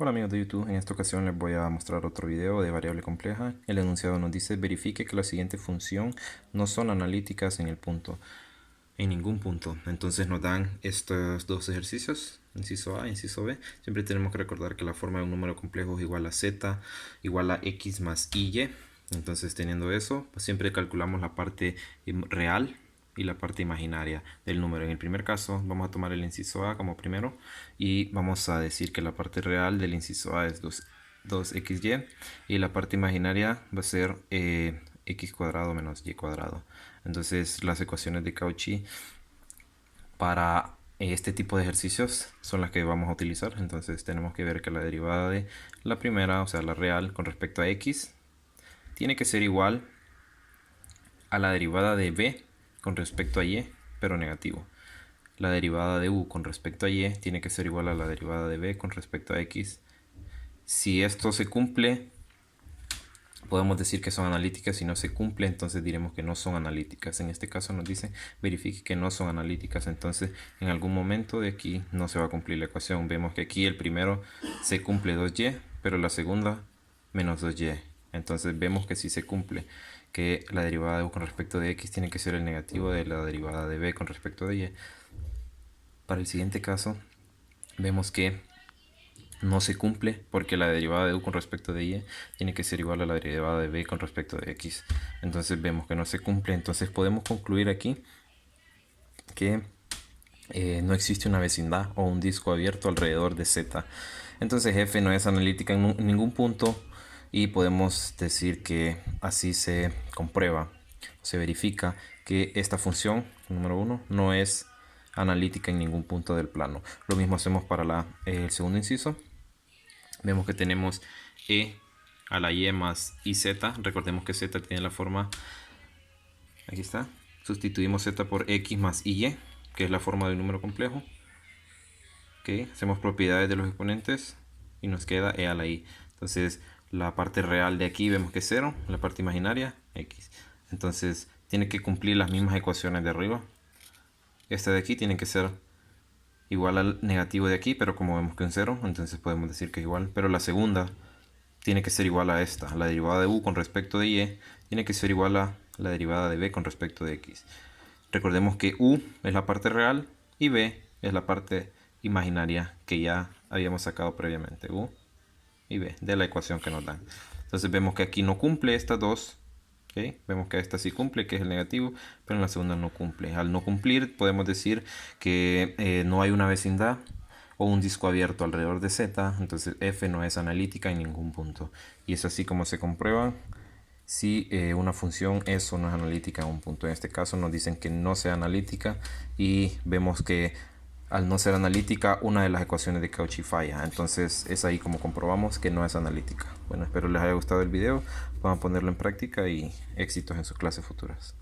Hola amigos de YouTube, en esta ocasión les voy a mostrar otro video de variable compleja. El enunciado nos dice verifique que la siguiente función no son analíticas en ningún punto. Entonces nos dan estos dos ejercicios, inciso A, inciso B. Siempre tenemos que recordar que la forma de un número complejo es igual a z igual a x más y. Entonces teniendo eso, pues siempre calculamos la parte real y la parte imaginaria del número. En el primer caso vamos a tomar el inciso A como primero y vamos a decir que la parte real del inciso A es 2xy y la parte imaginaria va a ser x cuadrado menos y cuadrado. Entonces las ecuaciones de Cauchy para este tipo de ejercicios son las que vamos a utilizar. Entonces tenemos que ver que la derivada de la primera, o sea la real con respecto a x, tiene que ser igual a la derivada de b con respecto a y, pero negativo. La derivada de u con respecto a y tiene que ser igual a la derivada de b con respecto a x. Si esto se cumple, podemos decir que son analíticas. Si no se cumple, entonces diremos que no son analíticas. En este caso nos dice verifique que no son analíticas. Entonces en algún momento de aquí no se va a cumplir la ecuación. Vemos que aquí el primero se cumple 2y, pero la segunda menos 2y. Entonces vemos que sí se cumple, que la derivada de u con respecto de x tiene que ser el negativo de la derivada de b con respecto de y. Para el siguiente caso vemos que no se cumple porque la derivada de u con respecto de y tiene que ser igual a la derivada de b con respecto de x. Entonces vemos que no se cumple. Entonces podemos concluir aquí que no existe una vecindad o un disco abierto alrededor de z. Entonces f no es analítica en ningún punto y podemos decir que así se comprueba, se verifica que esta función número 1 no es analítica en ningún punto del plano. Lo mismo hacemos para el segundo inciso. Vemos que tenemos e a la y más iz. Recordemos que z tiene la forma, aquí está, sustituimos z por x más y, que es la forma del número complejo. Okay. Hacemos propiedades de los exponentes y nos queda e a la i. Entonces la parte real de aquí vemos que es 0, la parte imaginaria x. Entonces tiene que cumplir las mismas ecuaciones de arriba. Esta de aquí tiene que ser igual al negativo de aquí, pero como vemos que es 0, entonces podemos decir que es igual. Pero la segunda tiene que ser igual a esta. La derivada de u con respecto de y tiene que ser igual a la derivada de b con respecto de x. Recordemos que u es la parte real y b es la parte imaginaria que ya habíamos sacado previamente, u y b, de la ecuación que nos dan. Entonces vemos que aquí no cumple estas dos, ¿okay? Vemos que esta sí cumple, que es el negativo, pero en la segunda no cumple. Al no cumplir podemos decir que no hay una vecindad o un disco abierto alrededor de z, entonces f no es analítica en ningún punto. Y es así como se comprueba si una función es o no es analítica en un punto. En este caso nos dicen que no sea analítica y vemos que al no ser analítica una de las ecuaciones de Cauchy falla. Entonces es ahí como comprobamos que no es analítica. Bueno, espero les haya gustado el video, puedan ponerlo en práctica y éxitos en sus clases futuras.